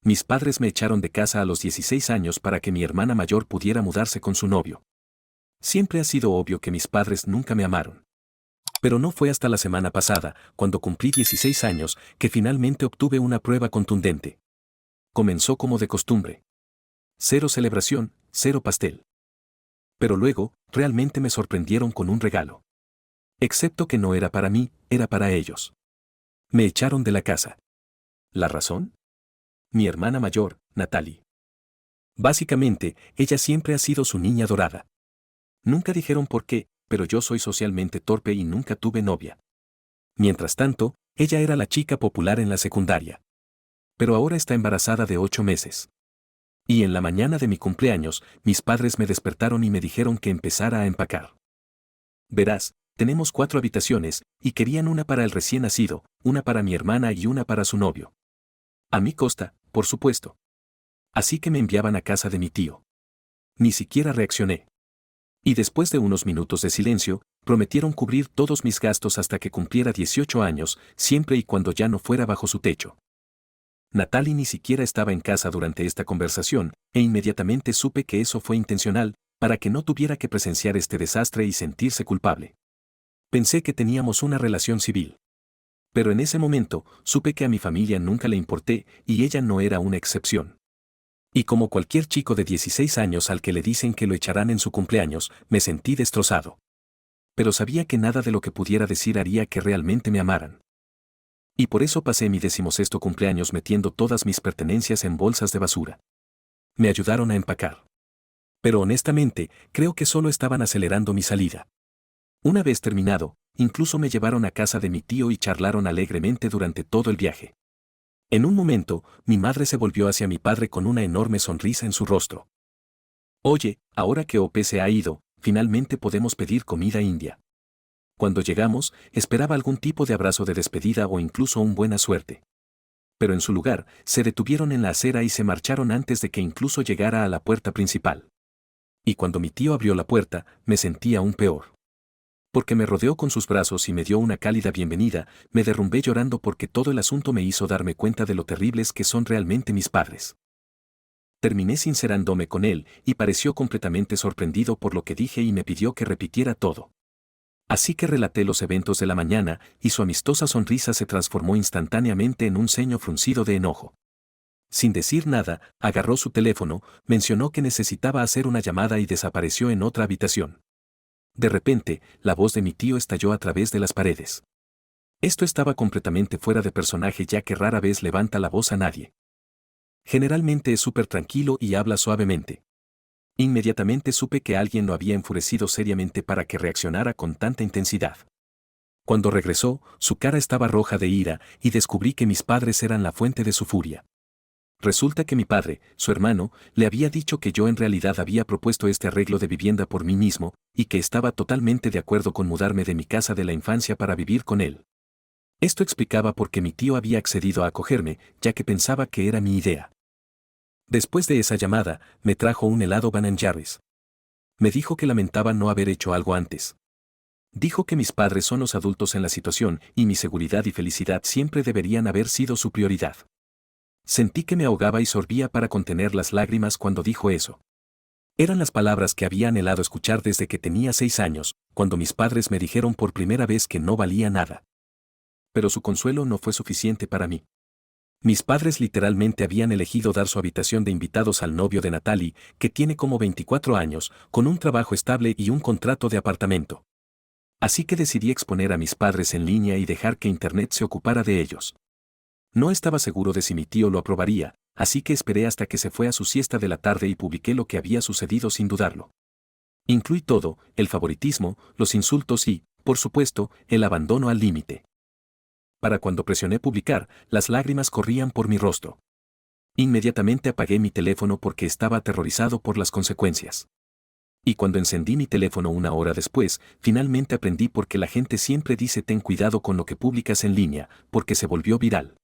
Mis padres me echaron de casa a los 16 años para que mi hermana mayor pudiera mudarse con su novio. Siempre ha sido obvio que mis padres nunca me amaron. Pero no fue hasta la semana pasada, cuando cumplí 16 años, que finalmente obtuve una prueba contundente. Comenzó como de costumbre. Cero celebración, cero pastel. Pero luego, realmente me sorprendieron con un regalo. Excepto que no era para mí, era para ellos. Me echaron de la casa. ¿La razón? Mi hermana mayor, Natalie. Básicamente, ella siempre ha sido su niña dorada. Nunca dijeron por qué, pero yo soy socialmente torpe y nunca tuve novia. Mientras tanto, ella era la chica popular en la secundaria. Pero ahora está embarazada de 8 meses. Y en la mañana de mi cumpleaños, mis padres me despertaron y me dijeron que empezara a empacar. Verás, tenemos 4 habitaciones, y querían una para el recién nacido, una para mi hermana y una para su novio. A mi costa, por supuesto. Así que me enviaban a casa de mi tío. Ni siquiera reaccioné. Y después de unos minutos de silencio, prometieron cubrir todos mis gastos hasta que cumpliera 18 años, siempre y cuando ya no fuera bajo su techo. Natalie ni siquiera estaba en casa durante esta conversación, e inmediatamente supe que eso fue intencional, para que no tuviera que presenciar este desastre y sentirse culpable. Pensé que teníamos una relación civil. Pero en ese momento, supe que a mi familia nunca le importé, y ella no era una excepción. Y como cualquier chico de 16 años al que le dicen que lo echarán en su cumpleaños, me sentí destrozado. Pero sabía que nada de lo que pudiera decir haría que realmente me amaran. Y por eso pasé mi 16º cumpleaños metiendo todas mis pertenencias en bolsas de basura. Me ayudaron a empacar. Pero honestamente, creo que solo estaban acelerando mi salida. Una vez terminado, incluso me llevaron a casa de mi tío y charlaron alegremente durante todo el viaje. En un momento, mi madre se volvió hacia mi padre con una enorme sonrisa en su rostro. Oye, ahora que OP se ha ido, finalmente podemos pedir comida india. Cuando llegamos, esperaba algún tipo de abrazo de despedida o incluso un buena suerte. Pero en su lugar, se detuvieron en la acera y se marcharon antes de que incluso llegara a la puerta principal. Y cuando mi tío abrió la puerta, me sentí aún peor. Porque me rodeó con sus brazos y me dio una cálida bienvenida, me derrumbé llorando porque todo el asunto me hizo darme cuenta de lo terribles que son realmente mis padres. Terminé sincerándome con él y pareció completamente sorprendido por lo que dije y me pidió que repitiera todo. Así que relaté los eventos de la mañana y su amistosa sonrisa se transformó instantáneamente en un ceño fruncido de enojo. Sin decir nada, agarró su teléfono, mencionó que necesitaba hacer una llamada y desapareció en otra habitación. De repente, la voz de mi tío estalló a través de las paredes. Esto estaba completamente fuera de personaje ya que rara vez levanta la voz a nadie. Generalmente es súper tranquilo y habla suavemente. Inmediatamente supe que alguien lo había enfurecido seriamente para que reaccionara con tanta intensidad. Cuando regresó, su cara estaba roja de ira y descubrí que mis padres eran la fuente de su furia. Resulta que mi padre, su hermano, le había dicho que yo en realidad había propuesto este arreglo de vivienda por mí mismo, y que estaba totalmente de acuerdo con mudarme de mi casa de la infancia para vivir con él. Esto explicaba por qué mi tío había accedido a acogerme, ya que pensaba que era mi idea. Después de esa llamada, me trajo un helado Ben & Jerry's. Me dijo que lamentaba no haber hecho algo antes. Dijo que mis padres son los adultos en la situación y mi seguridad y felicidad siempre deberían haber sido su prioridad. Sentí que me ahogaba y sorbía para contener las lágrimas cuando dijo eso. Eran las palabras que había anhelado escuchar desde que tenía 6 años, cuando mis padres me dijeron por primera vez que no valía nada. Pero su consuelo no fue suficiente para mí. Mis padres literalmente habían elegido dar su habitación de invitados al novio de Natalie, que tiene como 24 años, con un trabajo estable y un contrato de apartamento. Así que decidí exponer a mis padres en línea y dejar que Internet se ocupara de ellos. No estaba seguro de si mi tío lo aprobaría, así que esperé hasta que se fue a su siesta de la tarde y publiqué lo que había sucedido sin dudarlo. Incluí todo, el favoritismo, los insultos y, por supuesto, el abandono al límite. Para cuando presioné publicar, las lágrimas corrían por mi rostro. Inmediatamente apagué mi teléfono porque estaba aterrorizado por las consecuencias. Y cuando encendí mi teléfono una hora después, finalmente aprendí por qué la gente siempre dice ten cuidado con lo que publicas en línea, porque se volvió viral.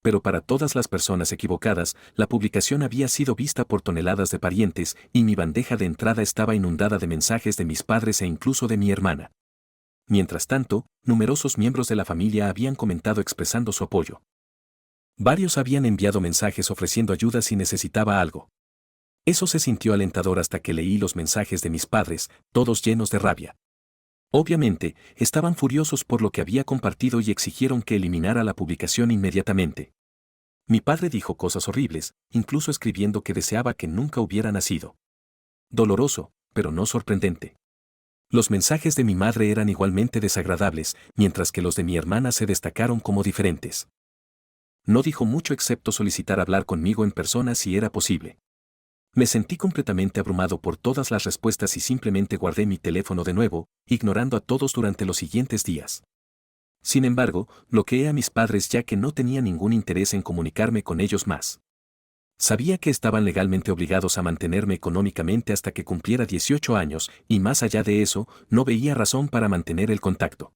Pero para todas las personas equivocadas, la publicación había sido vista por toneladas de parientes y mi bandeja de entrada estaba inundada de mensajes de mis padres e incluso de mi hermana. Mientras tanto, numerosos miembros de la familia habían comentado expresando su apoyo. Varios habían enviado mensajes ofreciendo ayuda si necesitaba algo. Eso se sintió alentador hasta que leí los mensajes de mis padres, todos llenos de rabia. Obviamente, estaban furiosos por lo que había compartido y exigieron que eliminara la publicación inmediatamente. Mi padre dijo cosas horribles, incluso escribiendo que deseaba que nunca hubiera nacido. Doloroso, pero no sorprendente. Los mensajes de mi madre eran igualmente desagradables, mientras que los de mi hermana se destacaron como diferentes. No dijo mucho excepto solicitar hablar conmigo en persona si era posible. Me sentí completamente abrumado por todas las respuestas y simplemente guardé mi teléfono de nuevo, ignorando a todos durante los siguientes días. Sin embargo, bloqueé a mis padres ya que no tenía ningún interés en comunicarme con ellos más. Sabía que estaban legalmente obligados a mantenerme económicamente hasta que cumpliera 18 años, y más allá de eso, no veía razón para mantener el contacto.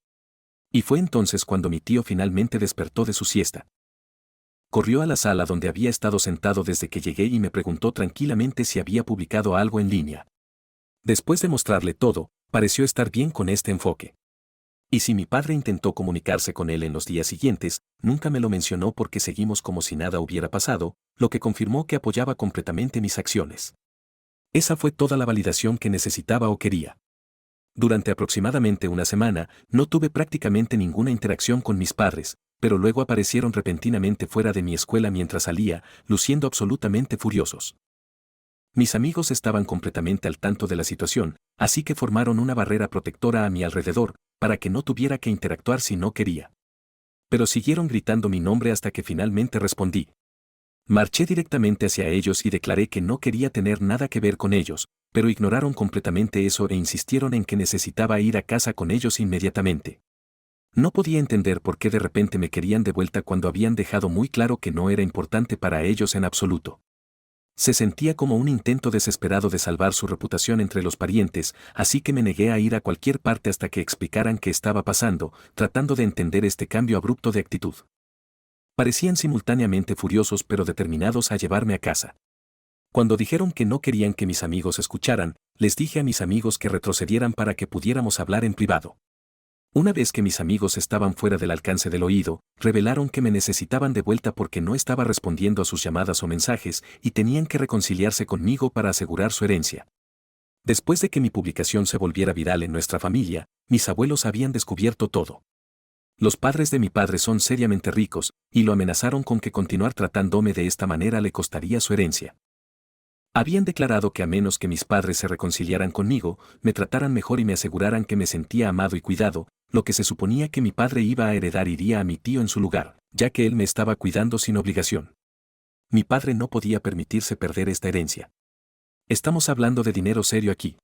Y fue entonces cuando mi tío finalmente despertó de su siesta. Corrió a la sala donde había estado sentado desde que llegué y me preguntó tranquilamente si había publicado algo en línea. Después de mostrarle todo, pareció estar bien con este enfoque. Y si mi padre intentó comunicarse con él en los días siguientes, nunca me lo mencionó porque seguimos como si nada hubiera pasado, lo que confirmó que apoyaba completamente mis acciones. Esa fue toda la validación que necesitaba o quería. Durante aproximadamente una semana, no tuve prácticamente ninguna interacción con mis padres, pero luego aparecieron repentinamente fuera de mi escuela mientras salía, luciendo absolutamente furiosos. Mis amigos estaban completamente al tanto de la situación, así que formaron una barrera protectora a mi alrededor, para que no tuviera que interactuar si no quería. Pero siguieron gritando mi nombre hasta que finalmente respondí. Marché directamente hacia ellos y declaré que no quería tener nada que ver con ellos, pero ignoraron completamente eso e insistieron en que necesitaba ir a casa con ellos inmediatamente. No podía entender por qué de repente me querían de vuelta cuando habían dejado muy claro que no era importante para ellos en absoluto. Se sentía como un intento desesperado de salvar su reputación entre los parientes, así que me negué a ir a cualquier parte hasta que explicaran qué estaba pasando, tratando de entender este cambio abrupto de actitud. Parecían simultáneamente furiosos pero determinados a llevarme a casa. Cuando dijeron que no querían que mis amigos escucharan, les dije a mis amigos que retrocedieran para que pudiéramos hablar en privado. Una vez que mis amigos estaban fuera del alcance del oído, revelaron que me necesitaban de vuelta porque no estaba respondiendo a sus llamadas o mensajes y tenían que reconciliarse conmigo para asegurar su herencia. Después de que mi publicación se volviera viral en nuestra familia, mis abuelos habían descubierto todo. Los padres de mi padre son seriamente ricos, y lo amenazaron con que continuar tratándome de esta manera le costaría su herencia. Habían declarado que a menos que mis padres se reconciliaran conmigo, me trataran mejor y me aseguraran que me sentía amado y cuidado, lo que se suponía que mi padre iba a heredar iría a mi tío en su lugar, ya que él me estaba cuidando sin obligación. Mi padre no podía permitirse perder esta herencia. Estamos hablando de dinero serio aquí.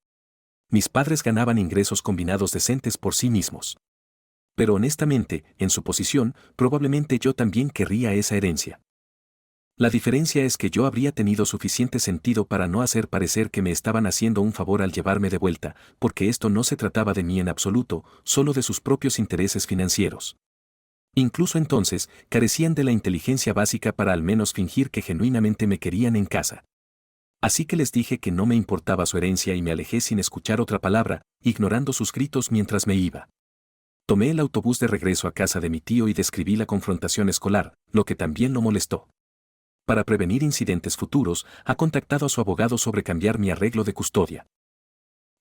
Mis padres ganaban ingresos combinados decentes por sí mismos. Pero honestamente, en su posición, probablemente yo también querría esa herencia. La diferencia es que yo habría tenido suficiente sentido para no hacer parecer que me estaban haciendo un favor al llevarme de vuelta, porque esto no se trataba de mí en absoluto, solo de sus propios intereses financieros. Incluso entonces, carecían de la inteligencia básica para al menos fingir que genuinamente me querían en casa. Así que les dije que no me importaba su herencia y me alejé sin escuchar otra palabra, ignorando sus gritos mientras me iba. Tomé el autobús de regreso a casa de mi tío y describí la confrontación escolar, lo que también lo molestó. Para prevenir incidentes futuros, ha contactado a su abogado sobre cambiar mi arreglo de custodia.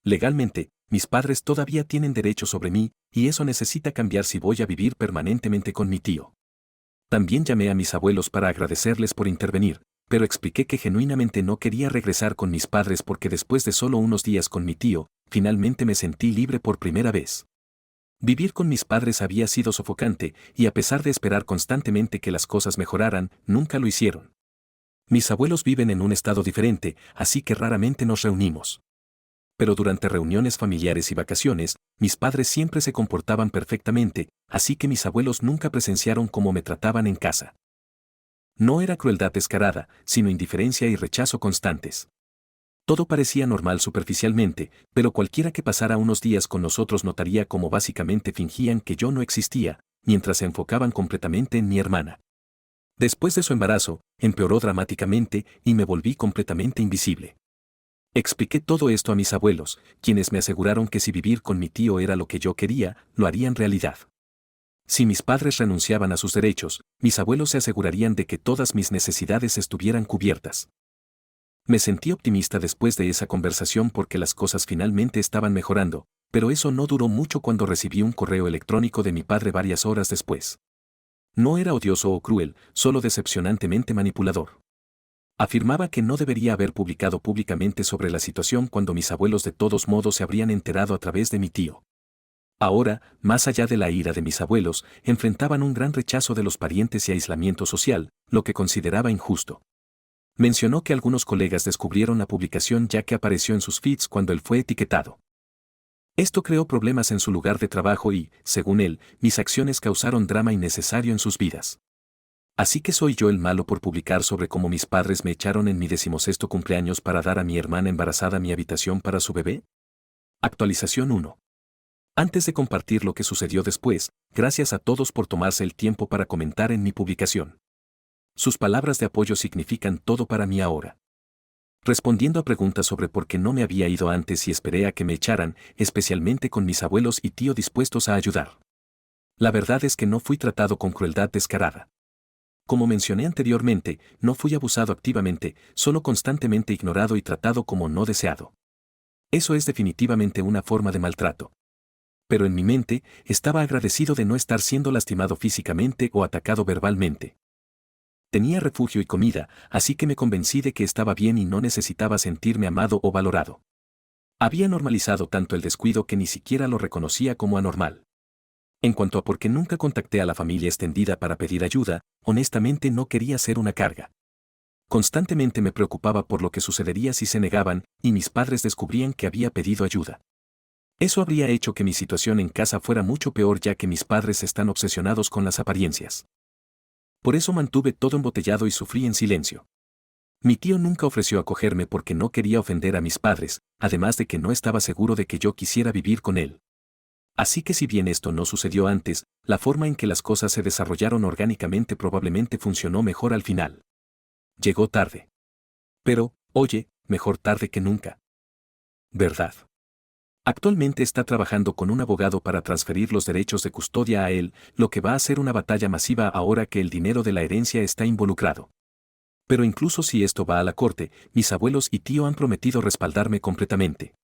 Legalmente, mis padres todavía tienen derecho sobre mí, y eso necesita cambiar si voy a vivir permanentemente con mi tío. También llamé a mis abuelos para agradecerles por intervenir, pero expliqué que genuinamente no quería regresar con mis padres porque después de solo unos días con mi tío, finalmente me sentí libre por primera vez. Vivir con mis padres había sido sofocante, y a pesar de esperar constantemente que las cosas mejoraran, nunca lo hicieron. Mis abuelos viven en un estado diferente, así que raramente nos reunimos. Pero durante reuniones familiares y vacaciones, mis padres siempre se comportaban perfectamente, así que mis abuelos nunca presenciaron cómo me trataban en casa. No era crueldad descarada, sino indiferencia y rechazo constantes. Todo parecía normal superficialmente, pero cualquiera que pasara unos días con nosotros notaría cómo básicamente fingían que yo no existía, mientras se enfocaban completamente en mi hermana. Después de su embarazo, empeoró dramáticamente y me volví completamente invisible. Expliqué todo esto a mis abuelos, quienes me aseguraron que si vivir con mi tío era lo que yo quería, lo harían realidad. Si mis padres renunciaban a sus derechos, mis abuelos se asegurarían de que todas mis necesidades estuvieran cubiertas. Me sentí optimista después de esa conversación porque las cosas finalmente estaban mejorando, pero eso no duró mucho cuando recibí un correo electrónico de mi padre varias horas después. No era odioso o cruel, solo decepcionantemente manipulador. Afirmaba que no debería haber publicado públicamente sobre la situación cuando mis abuelos de todos modos se habrían enterado a través de mi tío. Ahora, más allá de la ira de mis abuelos, enfrentaban un gran rechazo de los parientes y aislamiento social, lo que consideraba injusto. Mencionó que algunos colegas descubrieron la publicación ya que apareció en sus feeds cuando él fue etiquetado. Esto creó problemas en su lugar de trabajo y, según él, mis acciones causaron drama innecesario en sus vidas. Así que soy yo el malo por publicar sobre cómo mis padres me echaron en mi 16º cumpleaños para dar a mi hermana embarazada mi habitación para su bebé. Actualización 1. Antes de compartir lo que sucedió después, gracias a todos por tomarse el tiempo para comentar en mi publicación. Sus palabras de apoyo significan todo para mí ahora. Respondiendo a preguntas sobre por qué no me había ido antes y esperé a que me echaran, especialmente con mis abuelos y tío dispuestos a ayudar. La verdad es que no fui tratado con crueldad descarada. Como mencioné anteriormente, no fui abusado activamente, solo constantemente ignorado y tratado como no deseado. Eso es definitivamente una forma de maltrato. Pero en mi mente, estaba agradecido de no estar siendo lastimado físicamente o atacado verbalmente. Tenía refugio y comida, así que me convencí de que estaba bien y no necesitaba sentirme amado o valorado. Había normalizado tanto el descuido que ni siquiera lo reconocía como anormal. En cuanto a por qué nunca contacté a la familia extendida para pedir ayuda, honestamente no quería ser una carga. Constantemente me preocupaba por lo que sucedería si se negaban y mis padres descubrían que había pedido ayuda. Eso habría hecho que mi situación en casa fuera mucho peor ya que mis padres están obsesionados con las apariencias. Por eso mantuve todo embotellado y sufrí en silencio. Mi tío nunca ofreció acogerme porque no quería ofender a mis padres, además de que no estaba seguro de que yo quisiera vivir con él. Así que si bien esto no sucedió antes, la forma en que las cosas se desarrollaron orgánicamente probablemente funcionó mejor al final. Llegó tarde. Pero, oye, mejor tarde que nunca. ¿Verdad? Actualmente está trabajando con un abogado para transferir los derechos de custodia a él, lo que va a ser una batalla masiva ahora que el dinero de la herencia está involucrado. Pero incluso si esto va a la corte, mis abuelos y tío han prometido respaldarme completamente.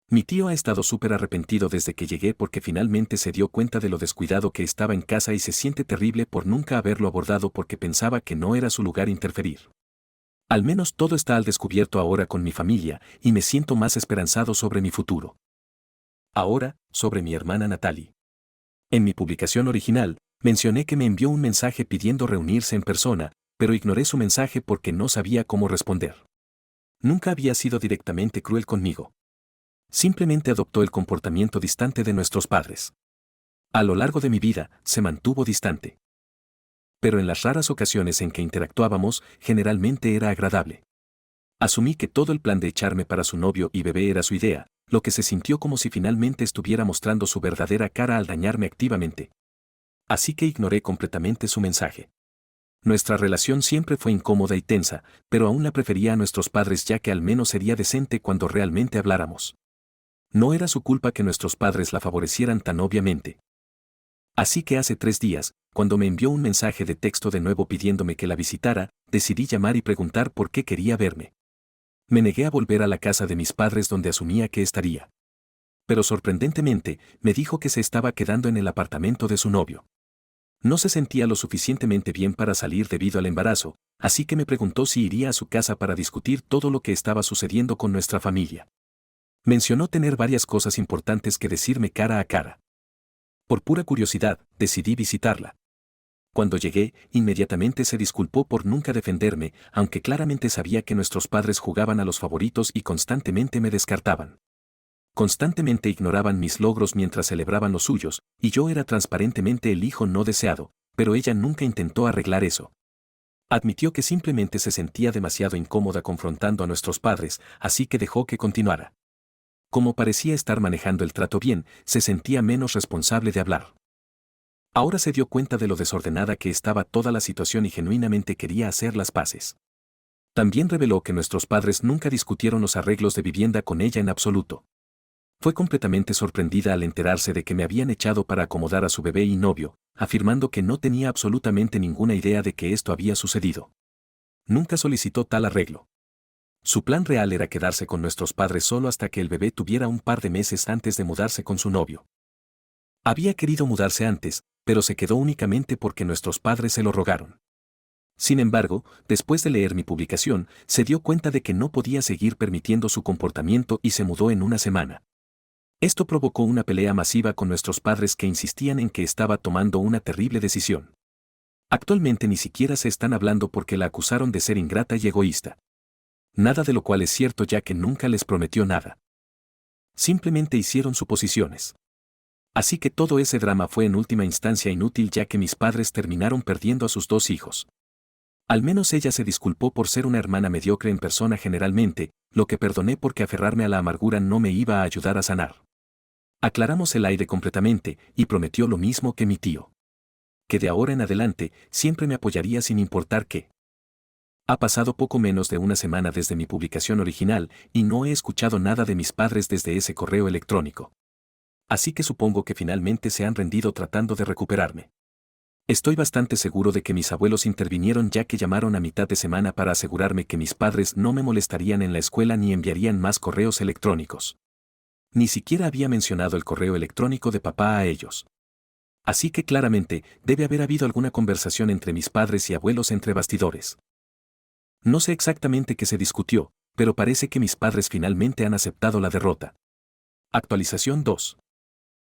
Mi tío ha estado súper arrepentido desde que llegué porque finalmente se dio cuenta de lo descuidado que estaba en casa y se siente terrible por nunca haberlo abordado porque pensaba que no era su lugar interferir. Al menos todo está al descubierto ahora con mi familia y me siento más esperanzado sobre mi futuro. Ahora, sobre mi hermana Natalie. En mi publicación original, mencioné que me envió un mensaje pidiendo reunirse en persona, pero ignoré su mensaje porque no sabía cómo responder. Nunca había sido directamente cruel conmigo. Simplemente adoptó el comportamiento distante de nuestros padres. A lo largo de mi vida, se mantuvo distante. Pero en las raras ocasiones en que interactuábamos, generalmente era agradable. Asumí que todo el plan de echarme para su novio y bebé era su idea, lo que se sintió como si finalmente estuviera mostrando su verdadera cara al dañarme activamente. Así que ignoré completamente su mensaje. Nuestra relación siempre fue incómoda y tensa, pero aún la prefería a nuestros padres ya que al menos sería decente cuando realmente habláramos. No era su culpa que nuestros padres la favorecieran tan obviamente. Así que hace 3 días, cuando me envió un mensaje de texto de nuevo pidiéndome que la visitara, decidí llamar y preguntar por qué quería verme. Me negué a volver a la casa de mis padres donde asumía que estaría. Pero sorprendentemente, me dijo que se estaba quedando en el apartamento de su novio. No se sentía lo suficientemente bien para salir debido al embarazo, así que me preguntó si iría a su casa para discutir todo lo que estaba sucediendo con nuestra familia. Mencionó tener varias cosas importantes que decirme cara a cara. Por pura curiosidad, decidí visitarla. Cuando llegué, inmediatamente se disculpó por nunca defenderme, aunque claramente sabía que nuestros padres jugaban a los favoritos y constantemente me descartaban. Constantemente ignoraban mis logros mientras celebraban los suyos, y yo era transparentemente el hijo no deseado, pero ella nunca intentó arreglar eso. Admitió que simplemente se sentía demasiado incómoda confrontando a nuestros padres, así que dejó que continuara. Como parecía estar manejando el trato bien, se sentía menos responsable de hablar. Ahora se dio cuenta de lo desordenada que estaba toda la situación y genuinamente quería hacer las paces. También reveló que nuestros padres nunca discutieron los arreglos de vivienda con ella en absoluto. Fue completamente sorprendida al enterarse de que me habían echado para acomodar a su bebé y novio, afirmando que no tenía absolutamente ninguna idea de que esto había sucedido. Nunca solicitó tal arreglo. Su plan real era quedarse con nuestros padres solo hasta que el bebé tuviera un par de meses antes de mudarse con su novio. Había querido mudarse antes, pero se quedó únicamente porque nuestros padres se lo rogaron. Sin embargo, después de leer mi publicación, se dio cuenta de que no podía seguir permitiendo su comportamiento y se mudó en una semana. Esto provocó una pelea masiva con nuestros padres que insistían en que estaba tomando una terrible decisión. Actualmente ni siquiera se están hablando porque la acusaron de ser ingrata y egoísta. Nada de lo cual es cierto ya que nunca les prometió nada. Simplemente hicieron suposiciones. Así que todo ese drama fue en última instancia inútil ya que mis padres terminaron perdiendo a sus dos hijos. Al menos ella se disculpó por ser una hermana mediocre en persona generalmente, lo que perdoné porque aferrarme a la amargura no me iba a ayudar a sanar. Aclaramos el aire completamente y prometió lo mismo que mi tío. Que de ahora en adelante siempre me apoyaría sin importar qué. Ha pasado poco menos de una semana desde mi publicación original y no he escuchado nada de mis padres desde ese correo electrónico. Así que supongo que finalmente se han rendido tratando de recuperarme. Estoy bastante seguro de que mis abuelos intervinieron ya que llamaron a mitad de semana para asegurarme que mis padres no me molestarían en la escuela ni enviarían más correos electrónicos. Ni siquiera había mencionado el correo electrónico de papá a ellos. Así que claramente debe haber habido alguna conversación entre mis padres y abuelos entre bastidores. No sé exactamente qué se discutió, pero parece que mis padres finalmente han aceptado la derrota. Actualización 2.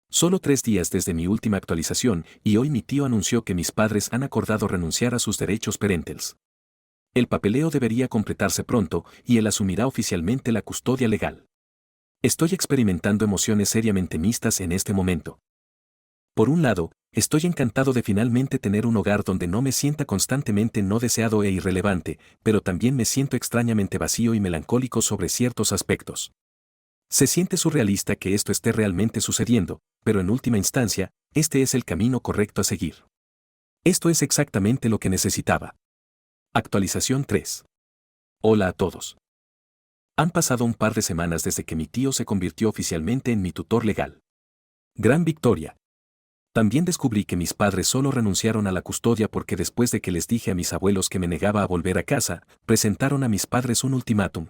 Solo 3 días desde mi última actualización y hoy mi tío anunció que mis padres han acordado renunciar a sus derechos parentales. El papeleo debería completarse pronto y él asumirá oficialmente la custodia legal. Estoy experimentando emociones seriamente mixtas en este momento. Por un lado, estoy encantado de finalmente tener un hogar donde no me sienta constantemente no deseado e irrelevante, pero también me siento extrañamente vacío y melancólico sobre ciertos aspectos. Se siente surrealista que esto esté realmente sucediendo, pero en última instancia, este es el camino correcto a seguir. Esto es exactamente lo que necesitaba. Actualización 3. Hola a todos. Han pasado un par de semanas desde que mi tío se convirtió oficialmente en mi tutor legal. Gran victoria. También descubrí que mis padres solo renunciaron a la custodia porque después de que les dije a mis abuelos que me negaba a volver a casa, presentaron a mis padres un ultimátum.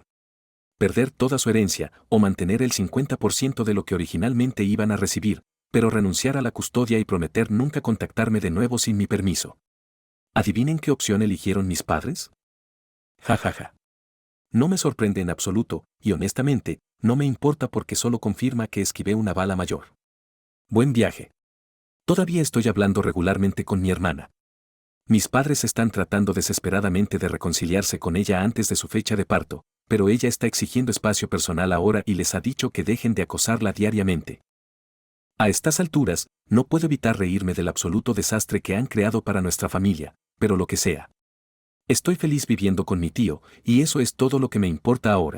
Perder toda su herencia o mantener el 50% de lo que originalmente iban a recibir, pero renunciar a la custodia y prometer nunca contactarme de nuevo sin mi permiso. ¿Adivinen qué opción eligieron mis padres? Ja ja ja. No me sorprende en absoluto, y honestamente, no me importa porque solo confirma que esquivé una bala mayor. Buen viaje. Todavía estoy hablando regularmente con mi hermana. Mis padres están tratando desesperadamente de reconciliarse con ella antes de su fecha de parto, pero ella está exigiendo espacio personal ahora y les ha dicho que dejen de acosarla diariamente. A estas alturas, no puedo evitar reírme del absoluto desastre que han creado para nuestra familia, pero lo que sea. Estoy feliz viviendo con mi tío, y eso es todo lo que me importa ahora.